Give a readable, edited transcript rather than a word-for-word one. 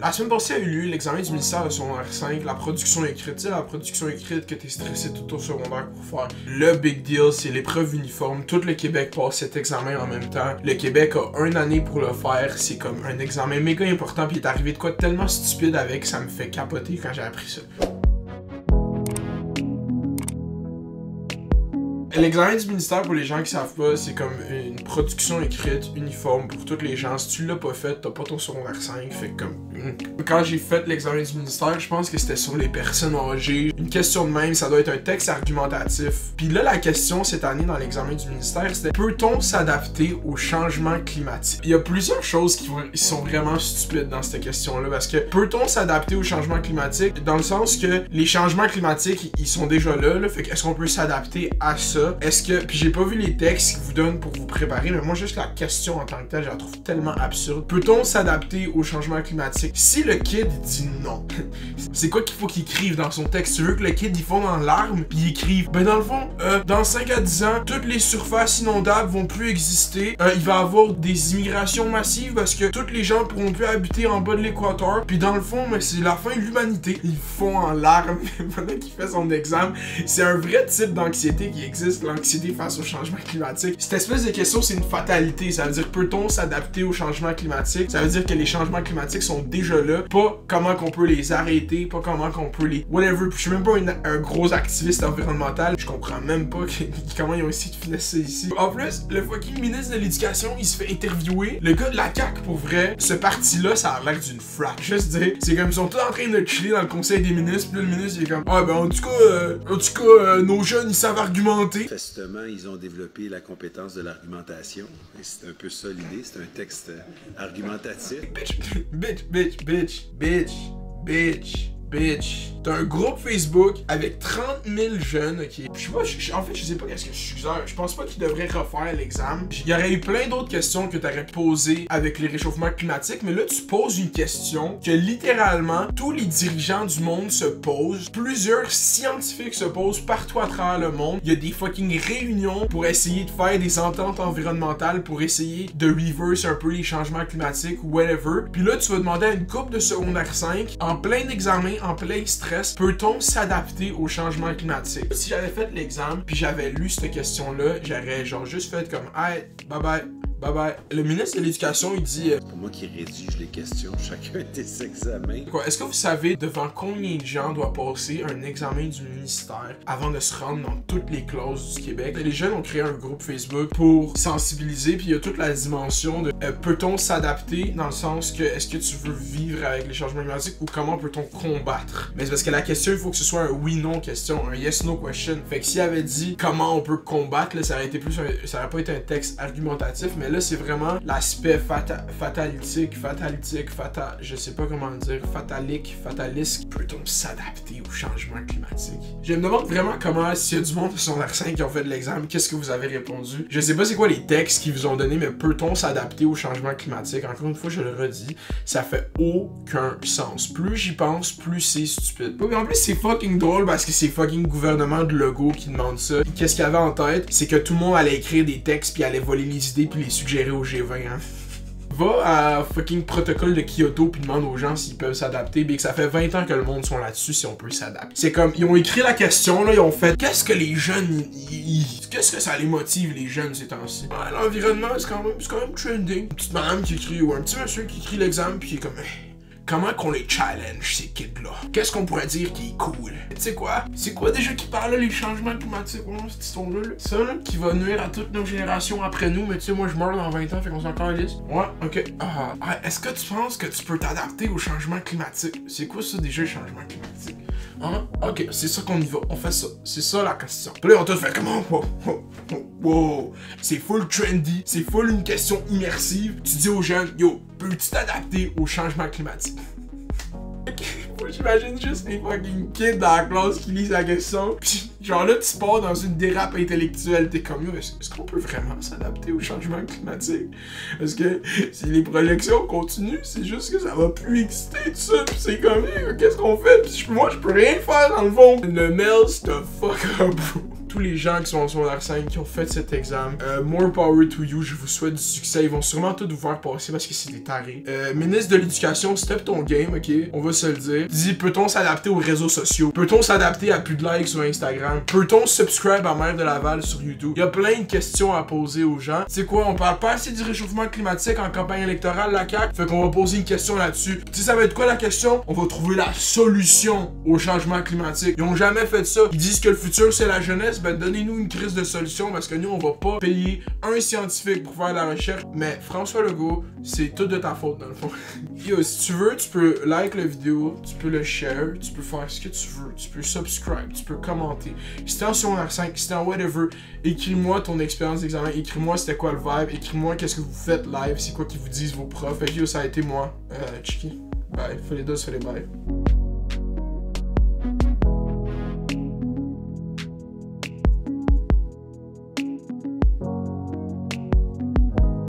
La semaine passée a eu lieu l'examen du ministère de secondaire 5, la production écrite. Tu sais, la production écrite que t'es stressé tout au secondaire pour faire. Le big deal, c'est l'épreuve uniforme. Tout le Québec passe cet examen en même temps. Le Québec a une année pour le faire. C'est comme un examen méga important. Puis il est arrivé de quoi tellement stupide avec, ça me fait capoter quand j'ai appris ça. L'examen du ministère, pour les gens qui savent pas, c'est comme une production écrite uniforme pour tous les gens. Si tu l'as pas fait, t'as pas ton secondaire 5, fait comme... Quand j'ai fait l'examen du ministère, je pense que c'était sur les personnes âgées. Une question de même, ça doit être un texte argumentatif. Puis là, la question cette année dans l'examen du ministère, c'était « Peut-on s'adapter au changement climatique? » Il y a plusieurs choses qui sont vraiment stupides dans cette question-là, parce que peut-on s'adapter au changement climatique? Dans le sens que les changements climatiques, ils sont déjà là, fait qu'est-ce qu'on peut s'adapter à ça? Est-ce que... Puis j'ai pas vu les textes qu'ils vous donnent pour vous préparer, mais moi, juste la question en tant que telle, je la trouve tellement absurde. Peut-on s'adapter au changement climatique? Si le kid dit non, c'est quoi qu'il faut qu'il écrive dans son texte? Tu veux que le kid, il fonde dans l'arme, puis il écrive, ben dans le fond, dans 5 à 10 ans, toutes les surfaces inondables vont plus exister. Il va y avoir des immigrations massives parce que tous les gens pourront plus habiter en bas de l'équateur. Puis dans le fond, mais c'est la fin de l'humanité. Il fond en larmes pendant qu'il fait son examen. C'est un vrai type d'anxiété qui existe, l'anxiété face au changement climatique. Cette espèce de question, c'est une fatalité. Ça veut dire, peut-on s'adapter au changement climatique? Ça veut dire que les changements climatiques sont déjà là, pas comment qu'on peut les arrêter, pas comment qu'on peut les... whatever. Puis je suis même pas un gros activiste environnemental. Je comprends même pas comment ils ont essayé de financer ça ici. En plus, le fucking ministre de l'Éducation, il se fait interviewer. Le gars de la CAQ, pour vrai, ce parti-là, ça a l'air d'une frappe. Juste dire, c'est comme ils sont tous en train de chiller dans le conseil des ministres, puis là, le ministre, il est comme, ah ben en tout cas, nos jeunes, ils savent argumenter. Manifestement, ils ont développé la compétence de l'argumentation. Et c'est un peu ça l'idée, c'est un texte argumentatif. Bitch. T'as un groupe Facebook avec 30 000 jeunes, ok? Je sais pas, en fait, je sais pas qu'est-ce que je suggère. Je pense pas qu'ils devraient refaire l'examen. Il y aurait eu plein d'autres questions que t'aurais posées avec les réchauffements climatiques, mais là, tu poses une question que littéralement, tous les dirigeants du monde se posent. Plusieurs scientifiques se posent partout à travers le monde. Il y a des fucking réunions pour essayer de faire des ententes environnementales, pour essayer de reverse un peu les changements climatiques ou whatever. Puis là, tu vas demander à une couple de secondaire 5, en plein examen, en plein stress, peut-on s'adapter au changement climatique? Si j'avais fait l'examen puis j'avais lu cette question-là, j'aurais genre juste fait comme hey, bye bye. Le ministre de l'Éducation, il dit... C'est pas moi qui rédige les questions chacun des examens. Quoi, est-ce que vous savez devant combien de gens doit passer un examen du ministère avant de se rendre dans toutes les classes du Québec? Les jeunes ont créé un groupe Facebook pour sensibiliser, puis il y a toute la dimension de peut-on s'adapter dans le sens que est-ce que tu veux vivre avec les changements climatiques ou comment peut-on combattre? Mais c'est parce que la question, il faut que ce soit un oui-non question, un yes-no question. Fait que s'il avait dit comment on peut combattre, là, ça aurait été plus ça aurait pas été un texte argumentatif, mais là, c'est vraiment l'aspect je sais pas comment dire, fataliste. Peut-on s'adapter au changement climatique? Je me demande vraiment comment, s'il y a du monde de secondaire 5 qui ont fait de l'examen, qu'est-ce que vous avez répondu? Je sais pas c'est quoi les textes qu'ils vous ont donné, mais peut-on s'adapter au changement climatique? Encore une fois, je le redis, ça fait aucun sens. Plus j'y pense, plus c'est stupide. Mais en plus, c'est fucking drôle parce que c'est fucking gouvernement de Legault qui demande ça. Qu'est-ce qu'il y avait en tête? C'est que tout le monde allait écrire des textes puis allait voler les idées puis les suggérer au G20, hein. Va à fucking protocole de Kyoto puis demande aux gens s'ils peuvent s'adapter, bien que ça fait 20 ans que le monde sont là-dessus si on peut s'adapter. C'est comme, ils ont écrit la question, là, ils ont fait, qu'est-ce que les jeunes, qu'est-ce que ça les motive, les jeunes, ces temps-ci? Ah, l'environnement, c'est quand même trending. Une petite madame qui écrit, ou un petit monsieur qui écrit l'examen puis qui est comme... Comment qu'on les challenge, ces kids-là? Qu'est-ce qu'on pourrait dire qui est cool? Tu sais quoi? C'est quoi déjà qui parle là, les changements climatiques? Cette histoire-là, là? Ça, là, qui va nuire à toutes nos générations après nous, mais tu sais, moi, je meurs dans 20 ans, fait qu'on s'en calisse. Ouais, ok. Est-ce que tu penses que tu peux t'adapter au changement climatique? C'est quoi ça, déjà, le changement climatique? Hein? Ok, c'est ça qu'on y va. On fait ça. C'est ça, la question. Puis là, on te fait comment? Wow. C'est full trendy. C'est full une question immersive. Tu dis aux jeunes, yo, peux-tu t'adapter au changement climatique? Moi, j'imagine juste les fucking kids dans la classe qui lisent la question. Pis genre là, tu pars dans une dérape intellectuelle. T'es comme, yo, est-ce qu'on peut vraiment s'adapter au changement climatique? Parce que si les projections continuent, c'est juste que ça va plus exister tout ça. Pis c'est comme, qu'est-ce qu'on fait? Pis moi, je peux rien faire dans le fond. Le melts the fuck up, bro. tous les gens qui sont en secondaire 5 qui ont fait cet examen. More power to you, je vous souhaite du succès. Ils vont sûrement tout vous faire passer parce que c'est des tarés. Ministre de l'éducation, step ton game, ok? On va se le dire. Dis, peut-on s'adapter aux réseaux sociaux? Peut-on s'adapter à plus de likes sur Instagram? Peut-on subscribe à Mère de Laval sur YouTube? Il y a plein de questions à poser aux gens. C'est quoi? On parle pas assez du réchauffement climatique en campagne électorale, la CAQ? Fait qu'on va poser une question là-dessus. Tu sais, ça va être quoi la question? On va trouver la solution au changement climatique. Ils ont jamais fait ça. Ils disent que le futur c'est la jeunesse. Ben donnez-nous une crise de solution parce que nous on va pas payer un scientifique pour faire de la recherche. Mais François Legault, c'est tout de ta faute dans le fond. Yo, si tu veux, tu peux like la vidéo, tu peux le share, tu peux faire ce que tu veux, tu peux subscribe, tu peux commenter. Si t'es en secondaire 5, si t'es en whatever, écris-moi ton expérience d'examen, écris-moi c'était quoi le vibe, écris-moi qu'est-ce que vous faites live, c'est quoi qu'ils vous disent vos profs. Fait que yo, ça a été moi, Chiki. Bye, fais les dos, fais les bye.